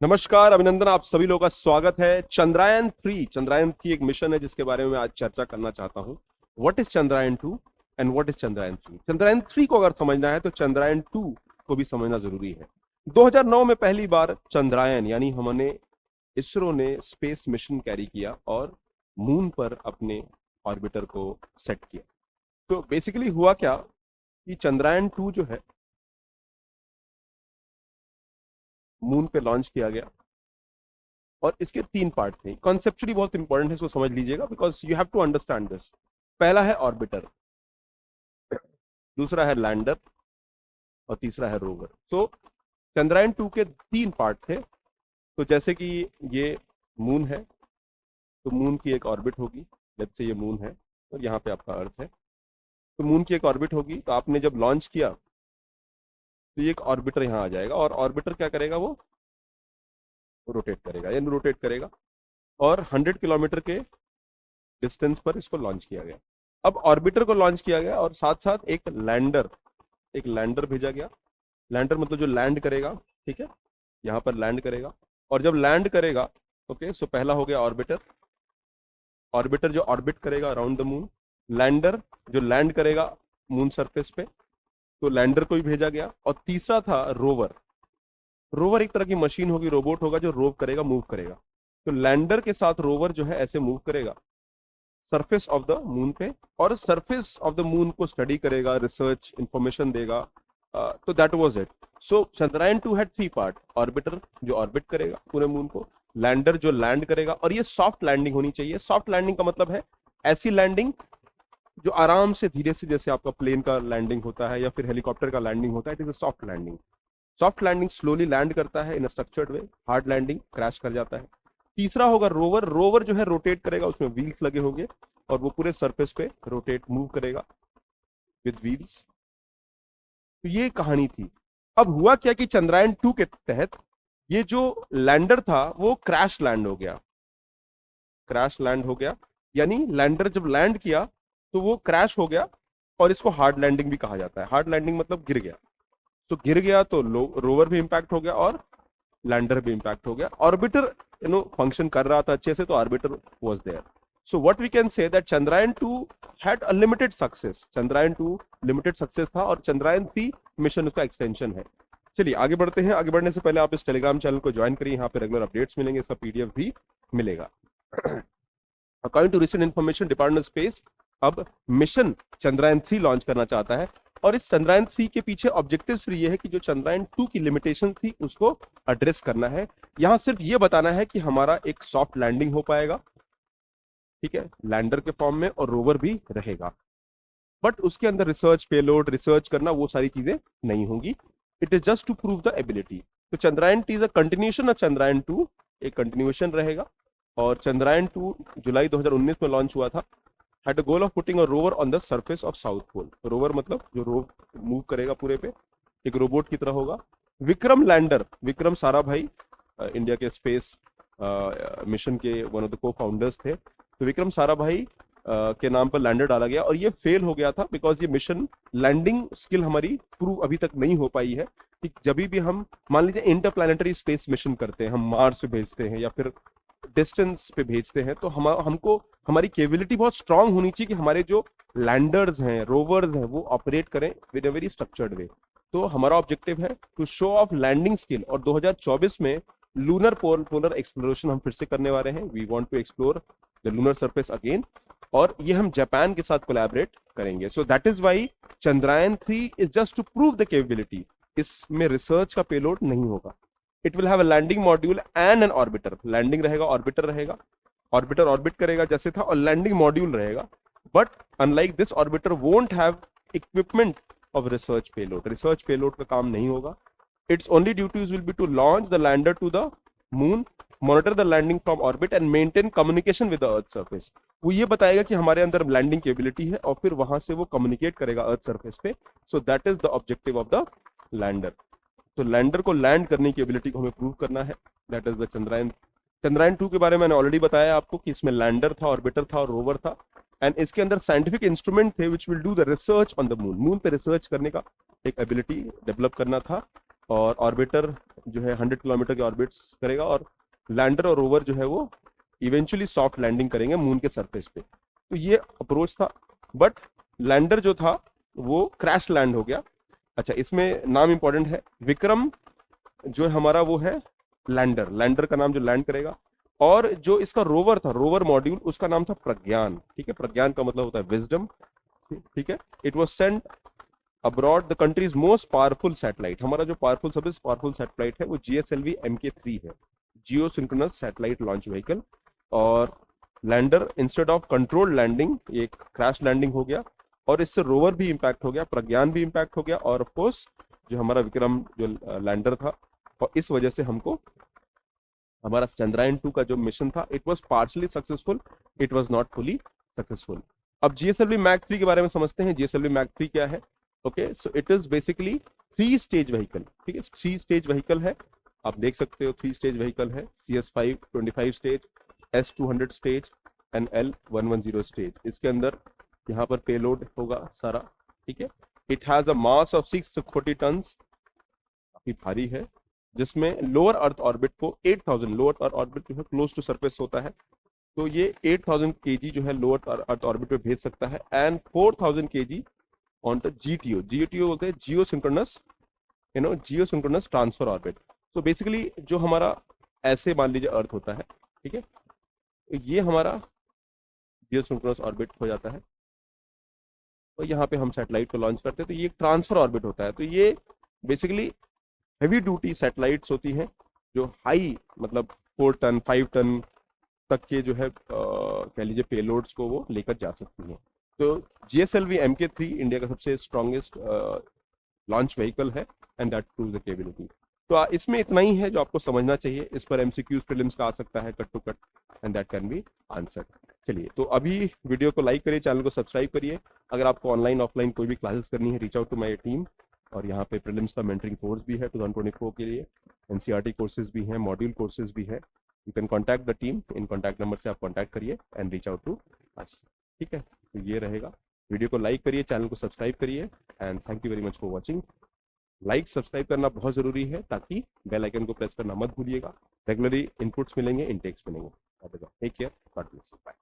नमस्कार, अभिनंदन, आप सभी लोगों का स्वागत है। चंद्रयान 3 एक मिशन है जिसके बारे में मैं आज चर्चा करना चाहता हूं। What is Chandrayaan 2 and what is Chandrayaan 3? Chandrayaan 3 को अगर समझना है तो चंद्रयान 2 को भी समझना जरूरी है। 2009 में पहली बार चंद्रयान यानी हमने इसरो ने स्पेस मिशन कैरी किया और मून पर अपने ऑर्बिटर को सेट किया। तो बेसिकली हुआ क्या कि चंद्रयान 2 जो है मून पे लॉन्च किया गया और इसके 3 पार्ट थे। कॉन्सेप्चुअली बहुत इंपॉर्टेंट है, इसको समझ लीजिएगा because you have to understand this. पहला है ऑर्बिटर, दूसरा है लैंडर और तीसरा है रोवर। सो चंद्रयान 2 के 3 पार्ट थे। तो जैसे कि ये मून है तो मून की एक ऑर्बिट होगी। लेट्स से ये मून है और यहाँ पे आपका अर्थ है, तो मून की एक ऑर्बिट होगी। तो आपने जब लॉन्च किया तो ये एक ऑर्बिटर यहाँ आ जाएगा और ऑर्बिटर क्या करेगा, वो रोटेट करेगा यानी रोटेट करेगा और 100 किलोमीटर के डिस्टेंस पर इसको लॉन्च किया गया। अब ऑर्बिटर को लॉन्च किया गया और साथ साथ एक लैंडर भेजा गया। लैंडर मतलब जो लैंड करेगा, ठीक है, यहाँ पर लैंड करेगा। और जब लैंड करेगा, ओके, सो पहला हो गया ऑर्बिटर। ऑर्बिटर जो ऑर्बिट करेगा अराउंड द मून, लैंडर जो लैंड करेगा मून सरफेस पे, तो लैंडर को भी भेजा गया। और तीसरा था रोवर। रोवर एक तरह की मशीन होगी, रोबोट होगा जो रोव करेगा, मूव करेगा। तो लैंडर के साथ रोवर जो है ऐसे मूव करेगा सरफेस ऑफ द मून पे और सरफेस ऑफ द मून को स्टडी करेगा, रिसर्च इंफॉर्मेशन देगा। तो that was it. So Chandrayaan 2 had 3 part. Orbiter जो ऑर्बिट करेगा पूरे मून को, लैंडर जो लैंड करेगा, और ये सॉफ्ट लैंडिंग होनी चाहिए। सॉफ्ट लैंडिंग का मतलब है ऐसी लैंडिंग जो आराम से धीरे से, जैसे आपका प्लेन का लैंडिंग होता है या फिर हेलीकॉप्टर का लैंडिंग होता है। It is a soft landing. Soft landing slowly land करता है in structured way. Hard landing crash कर जाता है। तीसरा होगा रोवर। रोवर जो है रोटेट करेगा, उसमें व्हील्स लगे होंगे और वो पूरे सरफेस पे रोटेट मूव करेगा विद व्हील्स। तो ये कहानी थी। अब हुआ क्या कि चंद्रयान 2 के तहत ये जो लैंडर था वो क्रैश लैंड हो गया। क्रैश लैंड हो गया यानी लैंडर जब लैंड किया तो वो क्रैश हो गया और इसको हार्ड लैंडिंग भी कहा जाता है। हार्ड लैंडिंग मतलब गिर गया। तो गिर गया तो रोवर भी इंपैक्ट हो गया और लैंडर भी इंपैक्ट हो गया। ऑर्बिटर फंक्शन कर रहा था अच्छे से, तो orbiter was there. So what we can say that Chandrayaan 2 had a limited success. Chandrayaan 2 limited success था और चंद्रयान 3 मिशन उसका एक्सटेंशन है। चलिए आगे बढ़ते हैं। आगे बढ़ने से पहले आप इस टेलीग्राम चैनल को ज्वाइन करिए, यहाँ पे रेगुलर अपडेट्स मिलेंगे, इसका पीडीएफ भी मिलेगा। According to recent information, department of space अब मिशन चंद्रयान 3 लॉन्च करना चाहता है। और इस चंद्रयान 3 के पीछे ऑब्जेक्टिव ये है कि जो चंद्रयान 2 की लिमिटेशन थी उसको एड्रेस करना है। यहां सिर्फ ये बताना है कि हमारा एक सॉफ्ट लैंडिंग हो पाएगा, ठीक है, लैंडर के फॉर्म में, और रोवर भी रहेगा। बट उसके अंदर रिसर्च, पेलोड रिसर्च करना, वो सारी चीजें नहीं होंगी। It is just to prove the ability. तो Chandrayaan 3 is a continuation of Chandrayaan 2, एक कंटिन्यूएशन रहेगा। और चंद्रयान 2 जुलाई 2019 में लॉन्च हुआ था। had a goal of putting a rover on the surface of South Pole। Rover मतलब जो रोव मूव करेगा पूरे पे, एक रोबोट की तरह होगा। विक्रम लैंडर, विक्रम साराभाई इंडिया के स्पेस मिशन के वन ऑफ द को फाउंडर्स थे। तो विक्रम साराभाई के नाम पर लैंडर डाला गया और ये फेल हो गया था बिकॉज ये मिशन लैंडिंग स्किल हमारी प्रूव अभी तक नहीं हो पाई है कि जब भी हम मान लीजिए इंटरप्लैनेटरी स्पेस मिशन करते हैं, हम मार्स पे भेजते हैं या फिर डिस्टेंस पे भेजते हैं, तो हमको हमारी केबिलिटी बहुत स्ट्रांग होनी चाहिए कि हमारे जो लैंडर्स हैं, रोवर्स हैं, वो ऑपरेट करें with a very structured way. तो हमारा ऑब्जेक्टिव है to show off landing skill. और 2024 में लूनर पोलर एक्सप्लोरेशन हम फिर से करने वाले हैं। We want to explore the lunar surface again, और ये हम जापान के साथ कोलैबोरेट करेंगे। So that is why Chandrayaan 3 is just to prove the capability. इसमें रिसर्च का पेलोड नहीं होगा। It will have a landing module and an orbiter. Landing रहेगा, ऑर्बिटर रहेगा, ऑर्बिटर ऑर्बिट करेगा जैसे था, और लैंडिंग मॉड्यूल रहेगा। But unlike this, orbiter won't have equipment of research payload. Research payload का काम नहीं होगा। Its only duties will be to launch the lander to the moon, monitor the landing from orbit and maintain communication with the earth surface. वो ये बताएगा कि हमारे अंदर लैंडिंग केबिलिटी है और फिर वहां से वो कम्युनिकेट करेगा अर्थ सरफेस पे। सो that is the objective of the lander. तो लैंडर को लैंड करने की एबिलिटी को हमें प्रूव करना है। दैट इज द चंद्रयान 2 के बारे में मैंने ऑलरेडी बताया आपको कि इसमें लैंडर था, ऑर्बिटर था और रोवर था। एंड इसके अंदर साइंटिफिक इंस्ट्रूमेंट थे which will do the research on the moon. Moon पे रिसर्च करने का एक एबिलिटी डेवलप करना था। और ऑर्बिटर जो है 100 किलोमीटर के ऑर्बिट्स करेगा, और लैंडर और रोवर जो है वो इवेंचुअली सॉफ्ट लैंडिंग करेंगे मून के सरफेस पे। तो ये अप्रोच था, बट लैंडर जो था वो क्रैश लैंड हो गया। अच्छा, इसमें नाम इंपॉर्टेंट है, विक्रम जो हमारा वो है लैंडर, लैंडर का नाम जो लैंड करेगा। और जो इसका रोवर था, रोवर मॉड्यूल, उसका नाम था प्रज्ञान। ठीक है, प्रज्ञान का मतलब होता है विजडम। ठीक है, it was sent abroad the countries most powerful satellite. हमारा जो पावरफुल सबसे पावरफुल सैटेलाइट है वो GSLV MK3 है, geo synchronous satellite launch vehicle. और lander instead of controlled landing एक क्रैश लैंडिंग हो गया, और इससे रोवर भी इंपैक्ट हो गया, प्रज्ञान भी इंपैक्ट हो गया, और ऑफ कोर्स जो हमारा विक्रम जो लैंडर था। और इस वजह से हमको हमारा चंद्रयान 2 का जो मिशन था it was partially successful, it was not fully successful. अब GSLV मैक 3 के बारे में समझते हैं। GSLV मैक 3 क्या है? Okay, so it is basically 3 stage vehicle. ठीक है, 3 स्टेज व्हीकल है, आप देख सकते हो 3 स्टेज व्हीकल है। CS5 25 stage, S200 stage and L110 stage. इसके अंदर यहाँ पर पेलोड होगा सारा। ठीक है, it has a mass of 640 ton, काफी भारी है, जिसमें लोअर अर्थ ऑर्बिट को 8000, लोअर अर्थ ऑर्बिट जो है क्लोज टू सरफेस होता है, तो ये 8000 kg जो है लोअर अर्थ ऑर्बिट पे भेज सकता है, and 4000 kg on the GTO। GTO बोलते हैं geosynchronous, geosynchronous transfer orbit. So basically जो हमारा ऐसे मान लीजिए अर्थ होता है, ठीक है, तो ये हमारा जियो सिंक्रोनस ऑर्बिट हो जाता है, तो यहाँ पे हम सैटेलाइट को लॉन्च करते हैं, तो ये ट्रांसफर ऑर्बिट होता है। तो ये बेसिकली हेवी ड्यूटी सैटेलाइट्स होती हैं जो हाई मतलब 4 टन 5 टन तक के जो है कह लीजिए पेलोड्स को वो लेकर जा सकती हैं। तो GSLV MK3 इंडिया का सबसे स्ट्रॉन्गेस्ट लॉन्च व्हीकल है, and that proves the capability. तो इसमें इतना ही है जो आपको समझना चाहिए। इस पर MCQs प्रीलिम्स का आ सकता है cut to cut, and that can be answered. चलिए, तो अभी वीडियो को लाइक करिए, चैनल को सब्सक्राइब करिए। अगर आपको ऑनलाइन ऑफलाइन कोई भी क्लासेस करनी है, reach out to my team. और यहाँ पे प्रीलिम्स का मेंटरिंग कोर्स भी है 2024 के लिए, NCERT कोर्सेज भी हैं, मॉड्यूल कोर्सेज भी है। You can contact the team, इन कॉन्टैक्ट नंबर से आप कॉन्टैक्ट करिए and reach out to us. ठीक है, तो ये रहेगा। वीडियो को लाइक करिए, चैनल को सब्सक्राइब करिए, and thank you very much for watching. Like subscribe करना बहुत जरूरी है, ताकि बेल आइकन को प्रेस करना मत भूलिएगा। रेगुलरली इनपुट्स मिलेंगे, इनटेक्स मिलेंगे। Take care, God bless you, bye.